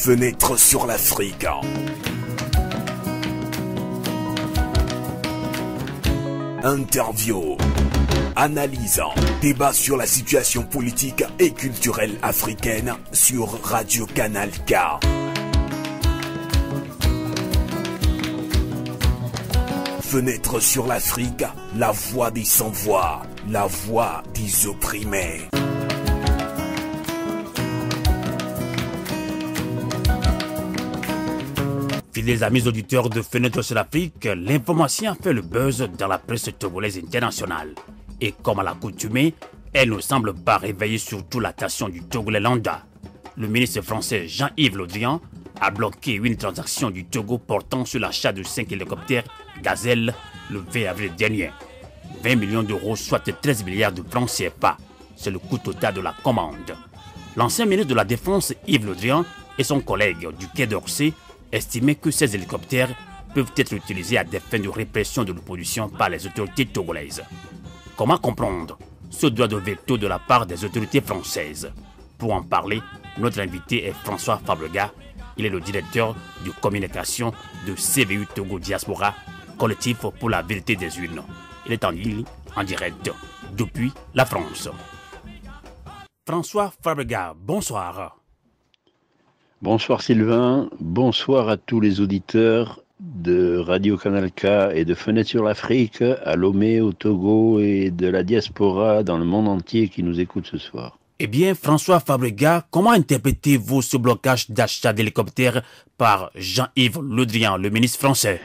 Fenêtre sur l'Afrique. Interview, analyse, débat sur la situation politique et culturelle africaine sur Radio Canal K. Fenêtre sur l'Afrique, la voix des sans-voix, la voix des opprimés. Fidèles amis auditeurs de Fenêtre sur l'Afrique, l'information a fait le buzz dans la presse togolaise internationale. Et comme à l'accoutumée, elle ne semble pas réveiller surtout l'attention du Togolais lambda. Le ministre français Jean-Yves Le Drian a bloqué une transaction du Togo portant sur l'achat de 5 hélicoptères Gazelle le 20 avril dernier. 20 millions d'euros, soit 13 milliards de francs CFA. C'est le coût total de la commande. L'ancien ministre de la Défense Yves Le Drian et son collègue du Quai d'Orsay estimaient que ces hélicoptères peuvent être utilisés à des fins de répression de l'opposition par les autorités togolaises. Comment comprendre ce droit de veto de la part des autorités françaises? Pour en parler, notre invité est François Fabregas. Il est le directeur de communication de CVU Togo Diaspora, collectif pour la vérité des urnes. Il est en ligne, en direct, depuis la France. François Fabregas, bonsoir. Bonsoir Sylvain, bonsoir à tous les auditeurs de Radio Canal K et de Fenêtre sur l'Afrique, à Lomé, au Togo et de la diaspora dans le monde entier qui nous écoute ce soir. Eh bien, François Fabregas, comment interprétez-vous ce blocage d'achat d'hélicoptères par Jean-Yves Le Drian, le ministre français?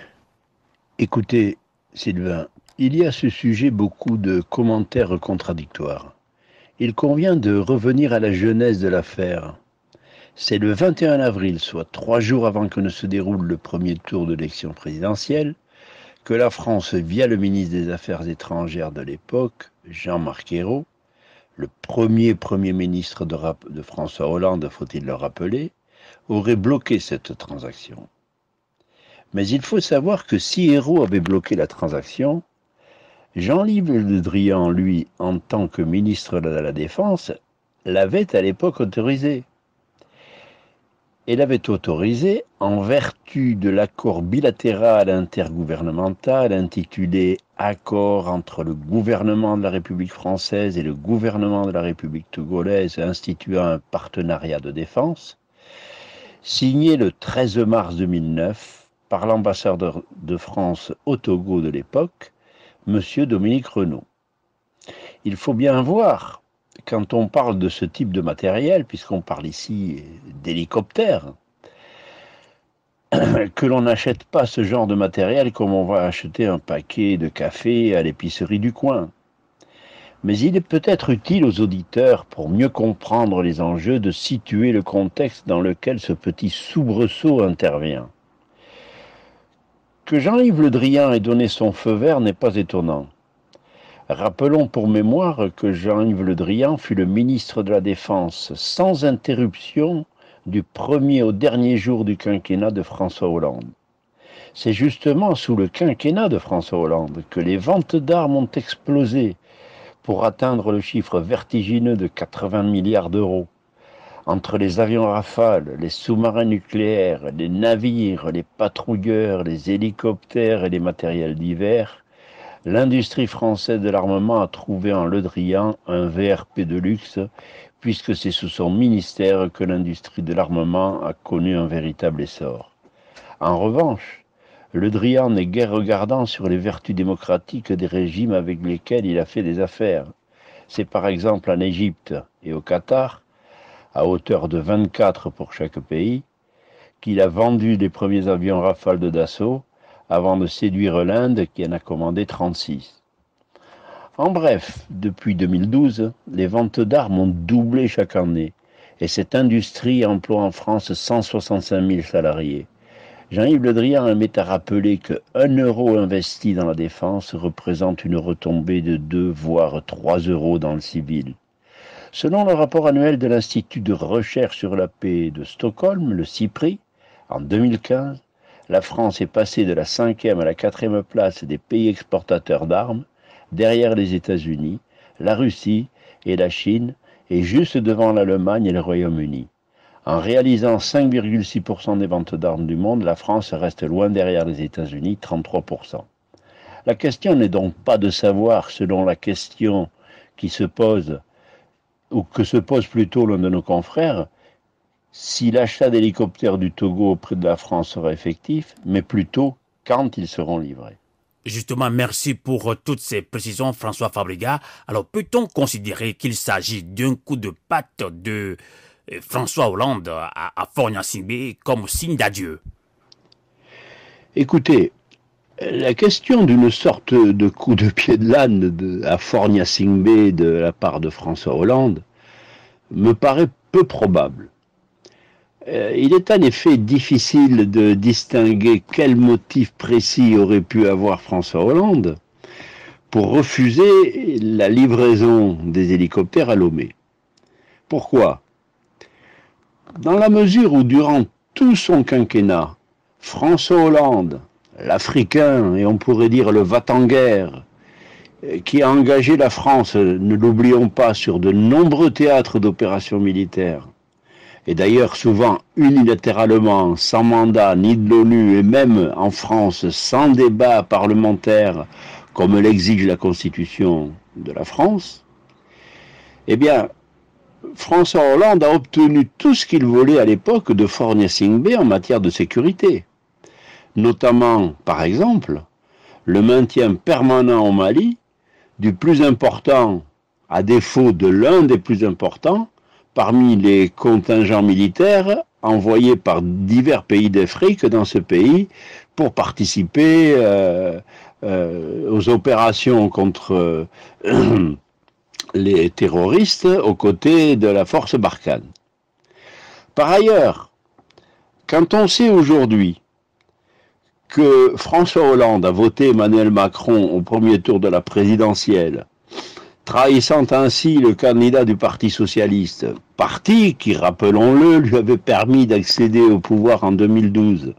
Écoutez, Sylvain, il y a à ce sujet beaucoup de commentaires contradictoires. Il convient de revenir à la genèse de l'affaire. C'est le 21 avril, soit 3 jours avant que ne se déroule le premier tour de l'élection présidentielle, que la France, via le ministre des Affaires étrangères de l'époque, Jean-Marc Ayrault, le premier ministre de François Hollande, faut-il le rappeler, aurait bloqué cette transaction. Mais il faut savoir que si Ayrault avait bloqué la transaction, Jean-Yves Le Drian, lui, en tant que ministre de la Défense, l'avait à l'époque autorisé. Et l'avait autorisé en vertu de l'accord bilatéral intergouvernemental intitulé « Accord entre le gouvernement de la République française et le gouvernement de la République togolaise instituant un partenariat de défense », signé le 13 mars 2009 par l'ambassadeur de France au Togo de l'époque, M. Dominique Renaud. Il faut bien voir, quand on parle de ce type de matériel, puisqu'on parle ici d'hélicoptères, que l'on n'achète pas ce genre de matériel comme on va acheter un paquet de café à l'épicerie du coin. Mais il est peut-être utile aux auditeurs, pour mieux comprendre les enjeux, de situer le contexte dans lequel ce petit soubresaut intervient. Que Jean-Yves Le Drian ait donné son feu vert n'est pas étonnant. Rappelons pour mémoire que Jean-Yves Le Drian fut le ministre de la Défense sans interruption du premier au dernier jour du quinquennat de François Hollande. C'est justement sous le quinquennat de François Hollande que les ventes d'armes ont explosé pour atteindre le chiffre vertigineux de 80 milliards d'euros. Entre les avions Rafale, les sous-marins nucléaires, les navires, les patrouilleurs, les hélicoptères et les matériels divers, l'industrie française de l'armement a trouvé en Le Drian un VRP de luxe, puisque c'est sous son ministère que l'industrie de l'armement a connu un véritable essor. En revanche, Le Drian n'est guère regardant sur les vertus démocratiques des régimes avec lesquels il a fait des affaires. C'est par exemple en Égypte et au Qatar, à hauteur de 24 pour chaque pays, qu'il a vendu les premiers avions Rafale de Dassault, avant de séduire l'Inde qui en a commandé 36. En bref, depuis 2012, les ventes d'armes ont doublé chaque année et cette industrie emploie en France 165 000 salariés. Jean-Yves Le Drian aimait à rappeler que 1 euro investi dans la défense représente une retombée de 2 voire 3 euros dans le civil. Selon le rapport annuel de l'Institut de recherche sur la paix de Stockholm, le CIPRI, en 2015, la France est passée de la 5e à la 4e place des pays exportateurs d'armes, derrière les États-Unis, la Russie et la Chine, et juste devant l'Allemagne et le Royaume-Uni. En réalisant 5,6% des ventes d'armes du monde, la France reste loin derrière les États-Unis, 33%. La question n'est donc pas de savoir, selon la question qui se pose, ou que se pose plutôt l'un de nos confrères, si l'achat d'hélicoptères du Togo auprès de la France sera effectif, mais plutôt quand ils seront livrés. Justement, merci pour toutes ces précisions, François Fabrega. Alors, peut-on considérer qu'il s'agit d'un coup de patte de François Hollande à Fornia-Singbe comme signe d'adieu? Écoutez, la question d'une sorte de coup de pied de l'âne à Fornia-Singbe de la part de François Hollande me paraît peu probable. Il est en effet difficile de distinguer quel motif précis aurait pu avoir François Hollande pour refuser la livraison des hélicoptères à Lomé. Pourquoi? Dans la mesure où durant tout son quinquennat, François Hollande, l'Africain et on pourrait dire le va-t-en-guerre, qui a engagé la France, ne l'oublions pas, sur de nombreux théâtres d'opérations militaires, et d'ailleurs souvent unilatéralement, sans mandat ni de l'ONU, et même en France sans débat parlementaire, comme l'exige la Constitution de la France, eh bien, François Hollande a obtenu tout ce qu'il voulait à l'époque de Fornia-Singbe en matière de sécurité. Notamment, par exemple, le maintien permanent au Mali du plus important, à défaut de l'un des plus importants, parmi les contingents militaires envoyés par divers pays d'Afrique dans ce pays pour participer aux opérations contre les terroristes aux côtés de la force Barkhane. Par ailleurs, quand on sait aujourd'hui que François Hollande a voté Emmanuel Macron au premier tour de la présidentielle, trahissant ainsi le candidat du Parti socialiste, parti qui, rappelons-le, lui avait permis d'accéder au pouvoir en 2012,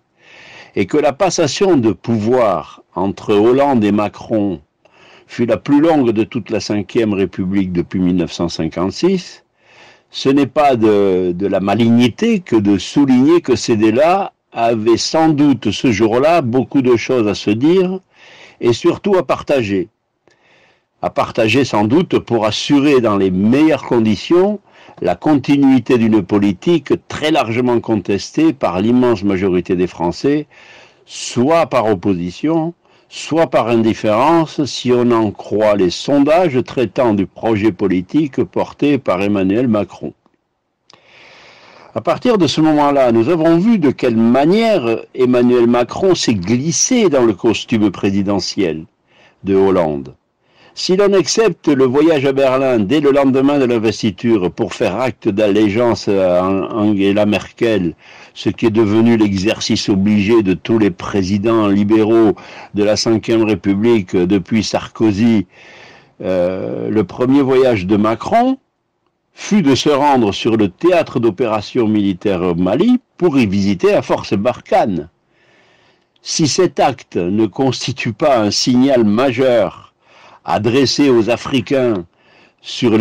et que la passation de pouvoir entre Hollande et Macron fut la plus longue de toute la Ve République depuis 1956, ce n'est pas de la malignité que de souligner que ces deux-là avaient sans doute ce jour-là beaucoup de choses à se dire et surtout à partager. À partager sans doute pour assurer dans les meilleures conditions la continuité d'une politique très largement contestée par l'immense majorité des Français, soit par opposition, soit par indifférence, si on en croit les sondages traitant du projet politique porté par Emmanuel Macron. À partir de ce moment-là, nous avons vu de quelle manière Emmanuel Macron s'est glissé dans le costume présidentiel de Hollande. Si l'on accepte le voyage à Berlin dès le lendemain de l'investiture pour faire acte d'allégeance à Angela Merkel, ce qui est devenu l'exercice obligé de tous les présidents libéraux de la Ve République depuis Sarkozy, le premier voyage de Macron fut de se rendre sur le théâtre d'opérations militaires au Mali pour y visiter la force Barkhane. Si cet acte ne constitue pas un signal majeur adressé aux Africains sur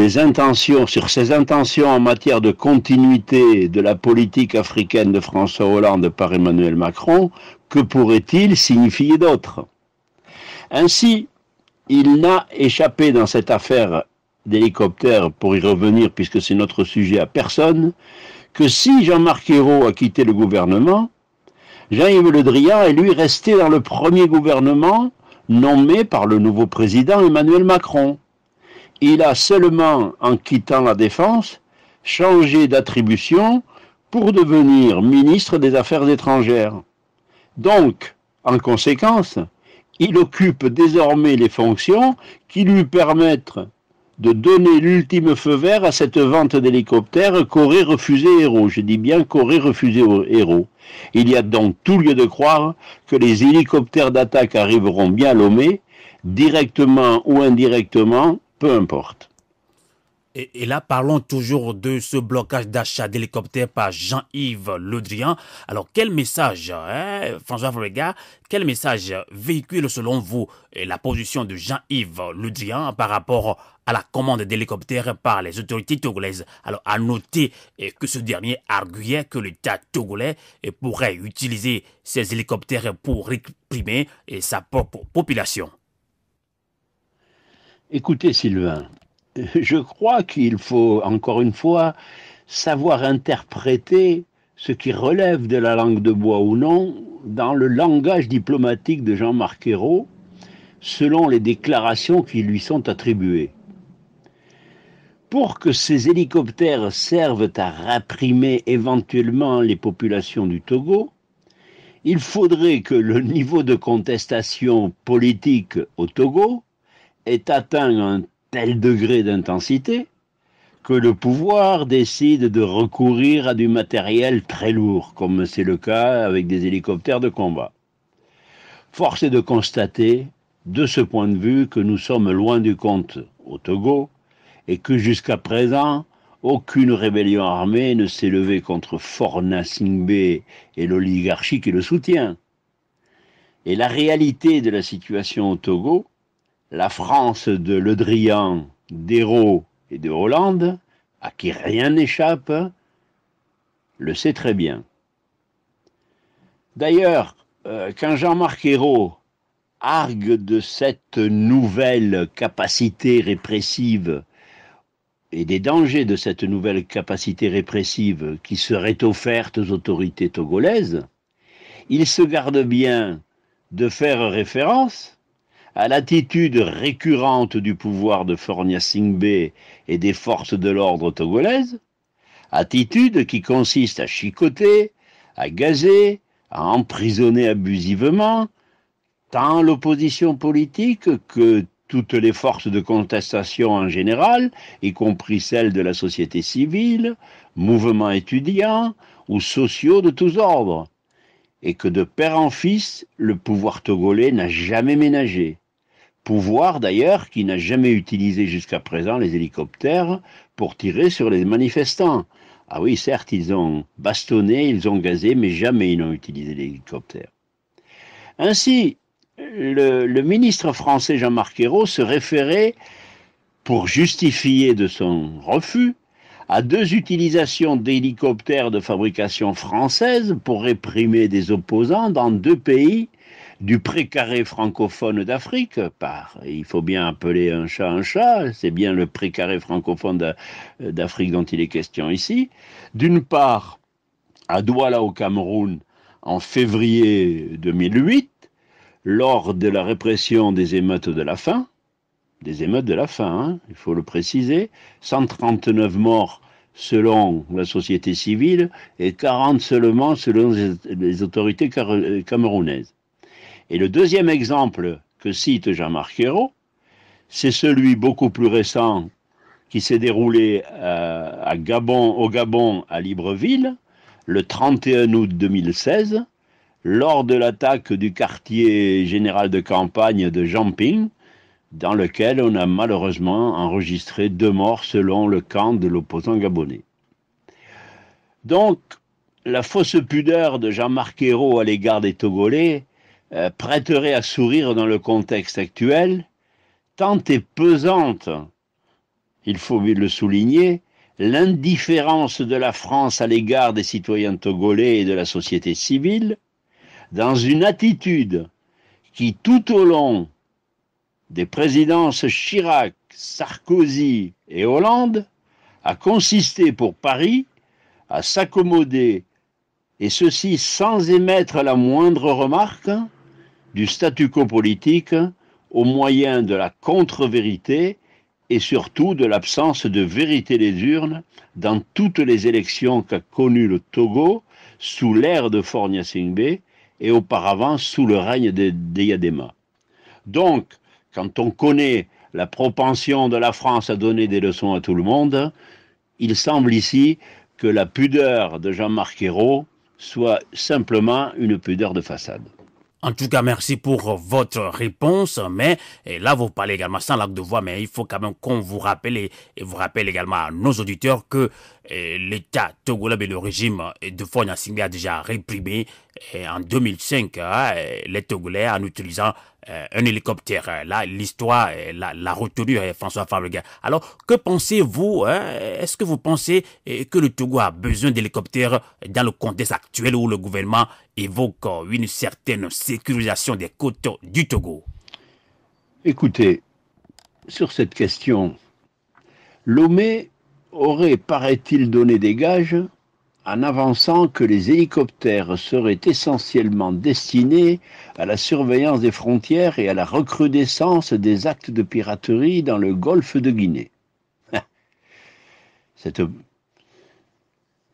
ses intentions en matière de continuité de la politique africaine de François Hollande par Emmanuel Macron, que pourrait-il signifier d'autre? Ainsi, il n'a échappé dans cette affaire d'hélicoptère, pour y revenir puisque c'est notre sujet, à personne, que si Jean-Marc Ayrault a quitté le gouvernement, Jean-Yves Le Drian est lui resté dans le premier gouvernement nommé par le nouveau président Emmanuel Macron. Il a seulement, en quittant la Défense, changé d'attribution pour devenir ministre des Affaires étrangères. Donc, en conséquence, il occupe désormais les fonctions qui lui permettent de donner l'ultime feu vert à cette vente d'hélicoptères qu'aurait refusé Ayrault. Je dis bien qu'aurait refusé Ayrault. Il y a donc tout lieu de croire que les hélicoptères d'attaque arriveront bien à Lomé, directement ou indirectement, peu importe. Et là, parlons toujours de ce blocage d'achat d'hélicoptères par Jean-Yves Le Drian. Alors, quel message, François Fabregas, quel message véhicule selon vous la position de Jean-Yves Le Drian par rapport à la commande d'hélicoptères par les autorités togolaises? Alors, à noter que ce dernier arguait que l'État togolais pourrait utiliser ces hélicoptères pour réprimer sa propre population. Écoutez, Sylvain, je crois qu'il faut, encore une fois, savoir interpréter ce qui relève de la langue de bois ou non dans le langage diplomatique de Jean-Marc Ayrault, selon les déclarations qui lui sont attribuées. Pour que ces hélicoptères servent à réprimer éventuellement les populations du Togo, il faudrait que le niveau de contestation politique au Togo ait atteint un tel degré d'intensité que le pouvoir décide de recourir à du matériel très lourd, comme c'est le cas avec des hélicoptères de combat. Force est de constater, de ce point de vue, que nous sommes loin du compte au Togo et que jusqu'à présent, aucune rébellion armée ne s'est levée contre Faure Gnassingbé et l'oligarchie qui le soutient. Et la réalité de la situation au Togo, la France de Le Drian, d'Ayrault et de Hollande, à qui rien n'échappe, le sait très bien. D'ailleurs, quand Jean-Marc Ayrault argue de cette nouvelle capacité répressive et des dangers de cette nouvelle capacité répressive qui serait offerte aux autorités togolaises, il se garde bien de faire référence à l'attitude récurrente du pouvoir de Faure Gnassingbé et des forces de l'ordre togolaises, attitude qui consiste à chicoter, à gazer, à emprisonner abusivement tant l'opposition politique que toutes les forces de contestation en général, y compris celles de la société civile, mouvements étudiants ou sociaux de tous ordres, et que de père en fils, le pouvoir togolais n'a jamais ménagé. Pouvoir d'ailleurs qui n'a jamais utilisé jusqu'à présent les hélicoptères pour tirer sur les manifestants. Ah oui, certes, ils ont bastonné, ils ont gazé, mais jamais ils n'ont utilisé l'hélicoptère. Ainsi, le ministre français Jean-Marc Ayrault se référait, pour justifier de son refus, à 2 utilisations d'hélicoptères de fabrication française pour réprimer des opposants dans 2 pays du précaré francophone d'Afrique, il faut bien appeler un chat, c'est bien le précaré francophone d'Afrique dont il est question ici. D'une part, à Douala au Cameroun, en février 2008, lors de la répression des émeutes de la faim, il faut le préciser, 139 morts selon la société civile et 40 seulement selon les autorités camerounaises. Et le deuxième exemple que cite Jean-Marc Ayrault, c'est celui beaucoup plus récent qui s'est déroulé au Gabon, à Libreville, le 31 août 2016, lors de l'attaque du quartier général de campagne de Jamping, dans lequel on a malheureusement enregistré 2 morts selon le camp de l'opposant gabonais. Donc, la fausse pudeur de Jean-Marc Ayrault à l'égard des Togolais prêterait à sourire dans le contexte actuel, tant est pesante, il faut le souligner, l'indifférence de la France à l'égard des citoyens togolais et de la société civile, dans une attitude qui, tout au long des présidences Chirac, Sarkozy et Hollande, a consisté pour Paris à s'accommoder, et ceci sans émettre la moindre remarque, du statu quo politique au moyen de la contre-vérité et surtout de l'absence de vérité des urnes dans toutes les élections qu'a connues le Togo sous l'ère de Faure Gnassingbé et auparavant sous le règne d'Eyadema. Donc, quand on connaît la propension de la France à donner des leçons à tout le monde, il semble ici que la pudeur de Jean-Marc Ayrault soit simplement une pudeur de façade. En tout cas, merci pour votre réponse. Mais là, vous parlez également sans langue de voix, mais il faut quand même qu'on vous rappelle et vous rappelle également à nos auditeurs que l'État togolais et le régime de Faure Gnassingbé a déjà réprimé en 2005 les Togolais en utilisant un hélicoptère. Là, l'histoire l'a retenu, François Fabregas. Alors, que pensez-vous? Est-ce que vous pensez que le Togo a besoin d'hélicoptères dans le contexte actuel où le gouvernement évoque une certaine sécurisation des côtes du Togo? Écoutez, sur cette question, Lomé aurait, paraît-il, donné des gages en avançant que les hélicoptères seraient essentiellement destinés à la surveillance des frontières et à la recrudescence des actes de piraterie dans le golfe de Guinée.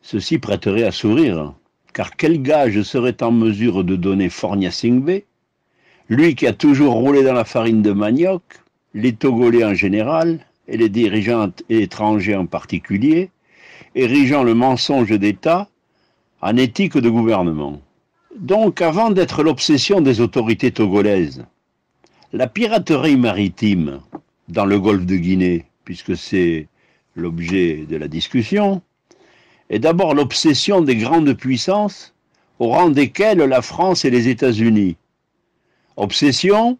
Ceci prêterait à sourire, car quel gage serait en mesure de donner Faure Gnassingbé, lui qui a toujours roulé dans la farine de manioc, les Togolais en général, et les dirigeants étrangers en particulier, érigeant le mensonge d'État en éthique de gouvernement. Donc, avant d'être l'obsession des autorités togolaises, la piraterie maritime dans le golfe de Guinée, puisque c'est l'objet de la discussion, est d'abord l'obsession des grandes puissances, au rang desquelles la France et les États-Unis. Obsession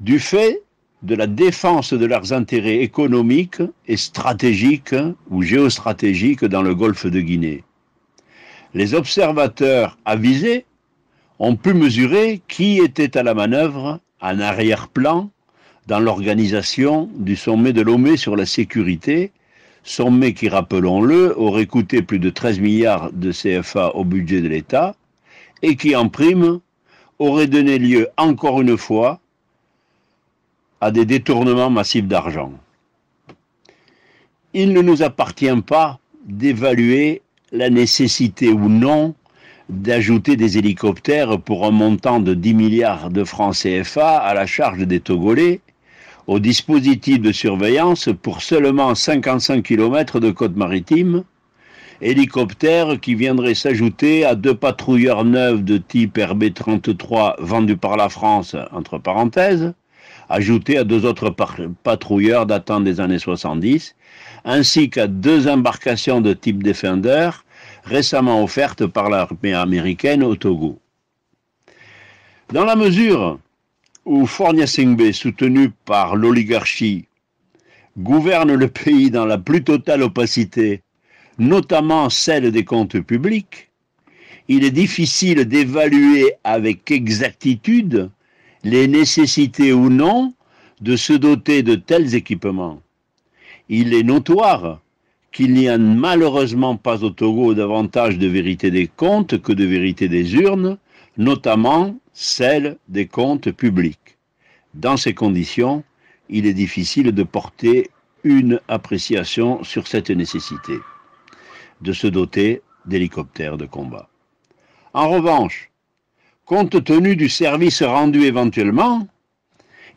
du fait de la défense de leurs intérêts économiques et stratégiques ou géostratégiques dans le golfe de Guinée. Les observateurs avisés ont pu mesurer qui était à la manœuvre en arrière-plan dans l'organisation du sommet de Lomé sur la sécurité, sommet qui, rappelons-le, aurait coûté plus de 13 milliards de CFA au budget de l'État et qui, en prime, aurait donné lieu encore une fois à des détournements massifs d'argent. Il ne nous appartient pas d'évaluer la nécessité ou non d'ajouter des hélicoptères pour un montant de 10 milliards de francs CFA à la charge des Togolais au dispositif de surveillance pour seulement 55 km de côte maritime, hélicoptères qui viendraient s'ajouter à 2 patrouilleurs neufs de type RB-33 vendus par la France, entre parenthèses, ajoutés à 2 autres patrouilleurs datant des années 70, ainsi qu'à 2 embarcations de type Defender, récemment offertes par l'armée américaine au Togo. Dans la mesure où Faure Gnassingbé, soutenu par l'oligarchie, gouverne le pays dans la plus totale opacité, notamment celle des comptes publics, il est difficile d'évaluer avec exactitude les nécessités ou non de se doter de tels équipements. Il est notoire qu'il n'y a malheureusement pas au Togo davantage de vérité des comptes que de vérité des urnes, notamment celle des comptes publics. Dans ces conditions, il est difficile de porter une appréciation sur cette nécessité de se doter d'hélicoptères de combat. En revanche, compte tenu du service rendu éventuellement,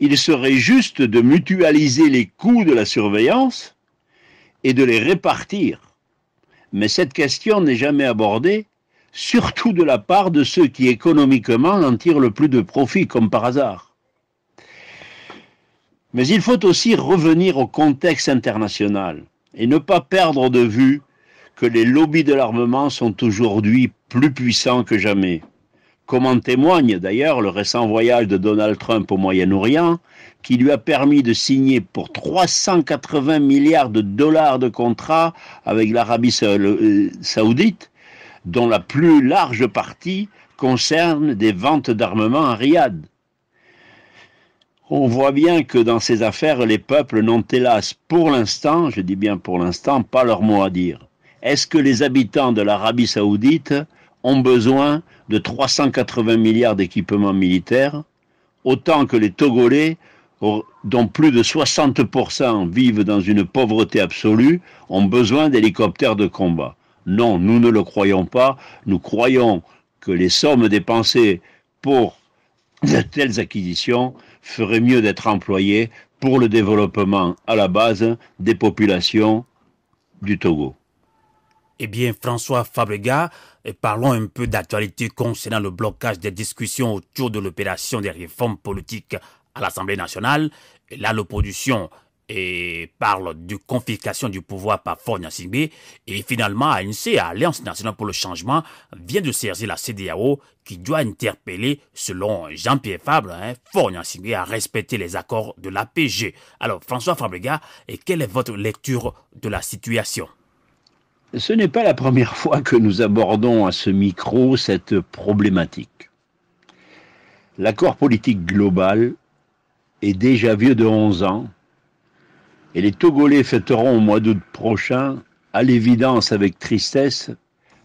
il serait juste de mutualiser les coûts de la surveillance et de les répartir. Mais cette question n'est jamais abordée, surtout de la part de ceux qui économiquement en tirent le plus de profit, comme par hasard. Mais il faut aussi revenir au contexte international et ne pas perdre de vue que les lobbies de l'armement sont aujourd'hui plus puissants que jamais, comme en témoigne d'ailleurs le récent voyage de Donald Trump au Moyen-Orient, qui lui a permis de signer pour 380 milliards de dollars de contrats avec l'Arabie saoudite, dont la plus large partie concerne des ventes d'armement à Riyad. On voit bien que dans ces affaires, les peuples n'ont hélas pour l'instant, je dis bien pour l'instant, pas leur mot à dire. Est-ce que les habitants de l'Arabie saoudite ont besoin de 380 milliards d'équipements militaires, autant que les Togolais, dont plus de 60% vivent dans une pauvreté absolue, ont besoin d'hélicoptères de combat? Non, nous ne le croyons pas. Nous croyons que les sommes dépensées pour de telles acquisitions feraient mieux d'être employées pour le développement à la base des populations du Togo. Eh bien, François Fabregas, parlons un peu d'actualité concernant le blocage des discussions autour de l'opération des réformes politiques à l'Assemblée nationale. Et là, l'opposition parle de confiscation du pouvoir par Faure Gnassingbé. Et finalement, ANC, Alliance nationale pour le changement, vient de saisir la CEDEAO qui doit interpeller, selon Jean-Pierre Fabre, Faure Gnassingbé à respecter les accords de l'APG. Alors, François Fabregas, quelle est votre lecture de la situation ? Ce n'est pas la première fois que nous abordons à ce micro cette problématique. L'accord politique global est déjà vieux de 11 ans et les Togolais fêteront au mois d'août prochain, à l'évidence avec tristesse,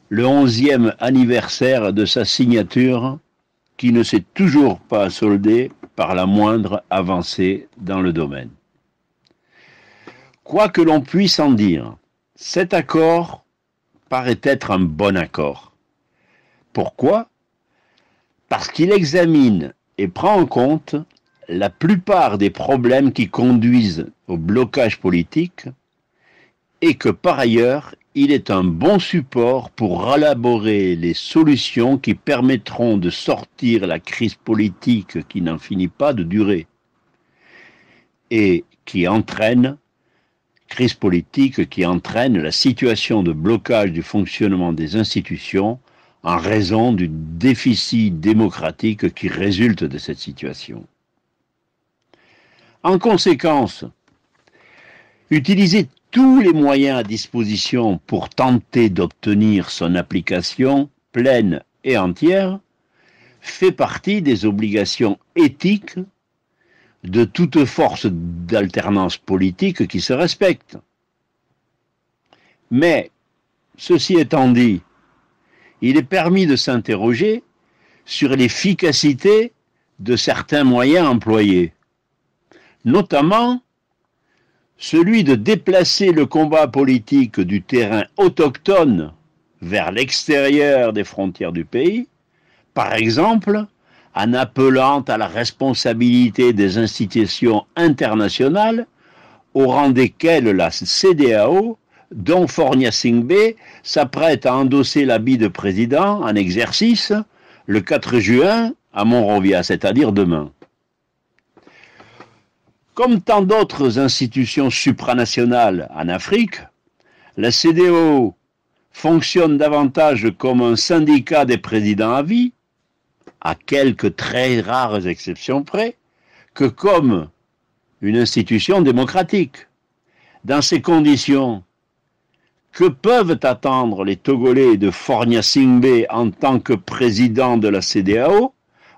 le 11e anniversaire de sa signature qui ne s'est toujours pas soldée par la moindre avancée dans le domaine. Quoi que l'on puisse en dire, cet accord paraît être un bon accord. Pourquoi ? Parce qu'il examine et prend en compte la plupart des problèmes qui conduisent au blocage politique et que par ailleurs, il est un bon support pour élaborer les solutions qui permettront de sortir la crise politique qui n'en finit pas de durer et qui entraîne crise politique qui entraîne la situation de blocage du fonctionnement des institutions en raison du déficit démocratique qui résulte de cette situation. En conséquence, utiliser tous les moyens à disposition pour tenter d'obtenir son application pleine et entière fait partie des obligations éthiques de toute force d'alternance politique qui se respecte. Mais, ceci étant dit, il est permis de s'interroger sur l'efficacité de certains moyens employés, notamment celui de déplacer le combat politique du terrain autochtone vers l'extérieur des frontières du pays, par exemple en appelant à la responsabilité des institutions internationales, au rang desquelles la CEDEAO, dont Faure Gnassingbé s'apprête à endosser l'habit de président en exercice le 4 juin à Monrovia, c'est-à-dire demain. Comme tant d'autres institutions supranationales en Afrique, la CEDEAO fonctionne davantage comme un syndicat des présidents à vie, à quelques très rares exceptions près, que comme une institution démocratique. Dans ces conditions, que peuvent attendre les Togolais de Faure Gnassingbé en tant que président de la CEDEAO,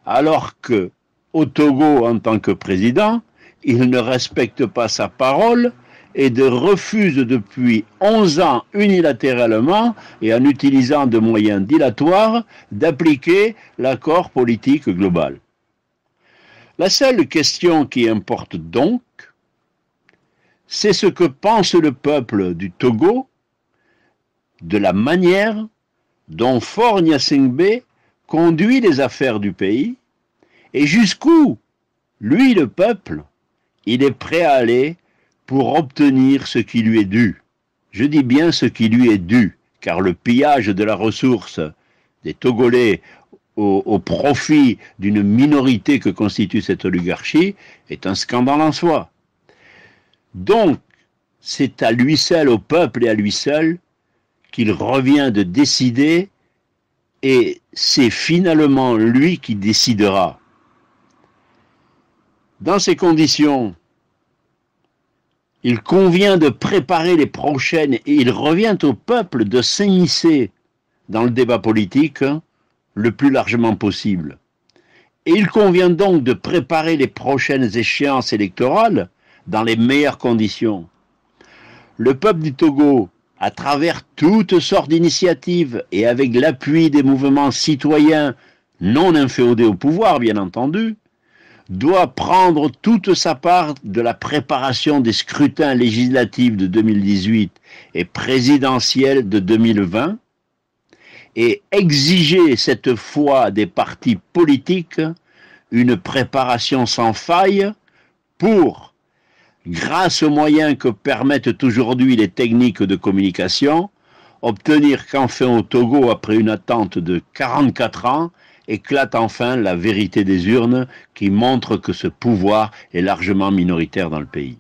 alors que, au Togo en tant que président, il ne respecte pas sa parole et refuse depuis 11 ans unilatéralement et en utilisant de moyens dilatoires d'appliquer l'accord politique global. La seule question qui importe donc, c'est ce que pense le peuple du Togo de la manière dont Faure Gnassingbé conduit les affaires du pays et jusqu'où, lui le peuple, il est prêt à aller pour obtenir ce qui lui est dû. Je dis bien ce qui lui est dû, car le pillage de la ressource des Togolais au profit d'une minorité que constitue cette oligarchie est un scandale en soi. Donc, c'est à lui seul, au peuple et à lui seul, qu'il revient de décider, et c'est finalement lui qui décidera. Dans ces conditions, il convient de préparer les prochaines, et il revient au peuple de s'immiscer dans le débat politique le plus largement possible. Et il convient donc de préparer les prochaines échéances électorales dans les meilleures conditions. Le peuple du Togo, à travers toutes sortes d'initiatives et avec l'appui des mouvements citoyens non inféodés au pouvoir, bien entendu, doit prendre toute sa part de la préparation des scrutins législatifs de 2018 et présidentiels de 2020 et exiger cette fois des partis politiques une préparation sans faille pour, grâce aux moyens que permettent aujourd'hui les techniques de communication, obtenir qu'enfin au Togo, après une attente de 44 ans, éclate enfin la vérité des urnes qui montre que ce pouvoir est largement minoritaire dans le pays.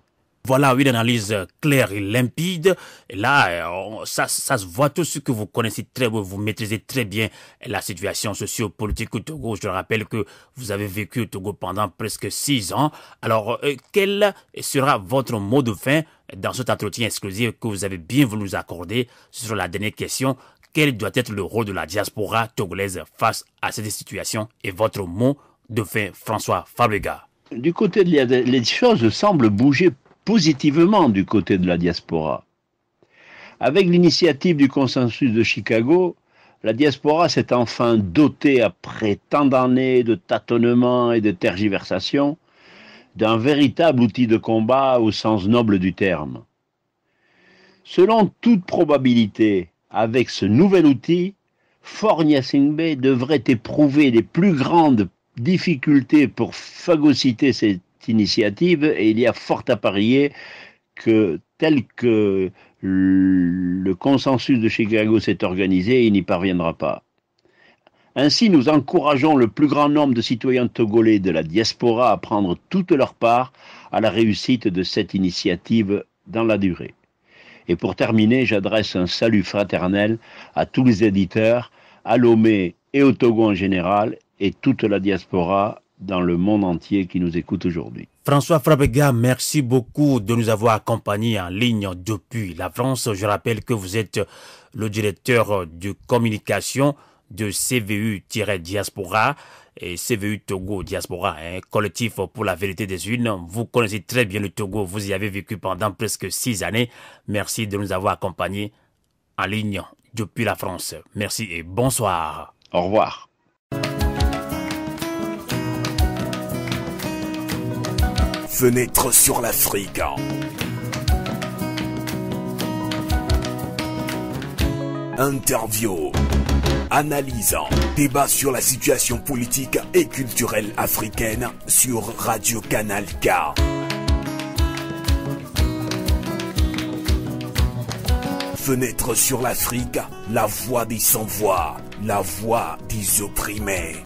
Voilà une analyse claire et limpide. Et là, ça se voit tout ce que vous connaissez très bien, vous maîtrisez très bien la situation sociopolitique au Togo. Je rappelle que vous avez vécu au Togo pendant presque 6 ans. Alors, quel sera votre mot de fin dans cet entretien exclusif que vous avez bien voulu nous accorder sur la dernière question? Quel doit être le rôle de la diaspora togolaise face à cette situation? Et votre mot de fin, François Fabregas. Du côté les choses semblent bouger positivement du côté de la diaspora. Avec l'initiative du consensus de Chicago, la diaspora s'est enfin dotée, après tant d'années de tâtonnements et de tergiversations, d'un véritable outil de combat au sens noble du terme. Selon toute probabilité, avec ce nouvel outil, Faure Gnassingbé devrait éprouver les plus grandes difficultés pour phagocyter cette initiative, et il y a fort à parier que tel que le consensus de Chicago s'est organisé, il n'y parviendra pas. Ainsi, nous encourageons le plus grand nombre de citoyens togolais de la diaspora à prendre toute leur part à la réussite de cette initiative dans la durée. Et pour terminer, j'adresse un salut fraternel à tous les éditeurs, à Lomé et au Togo en général, et toute la diaspora dans le monde entier qui nous écoute aujourd'hui. François Fabregas, merci beaucoup de nous avoir accompagnés en ligne depuis la France. Je rappelle que vous êtes le directeur de communication de CVU-Diaspora et CVU Togo Diaspora, un collectif pour la vérité des urnes. Vous connaissez très bien le Togo, vous y avez vécu pendant presque 6 années. Merci de nous avoir accompagnés en ligne depuis la France. Merci et bonsoir. Au revoir. Fenêtre sur l'Afrique. Interview, analyse, débat sur la situation politique et culturelle africaine sur Radio Canal K. Fenêtre sur l'Afrique, la voix des sans-voix, la voix des opprimés.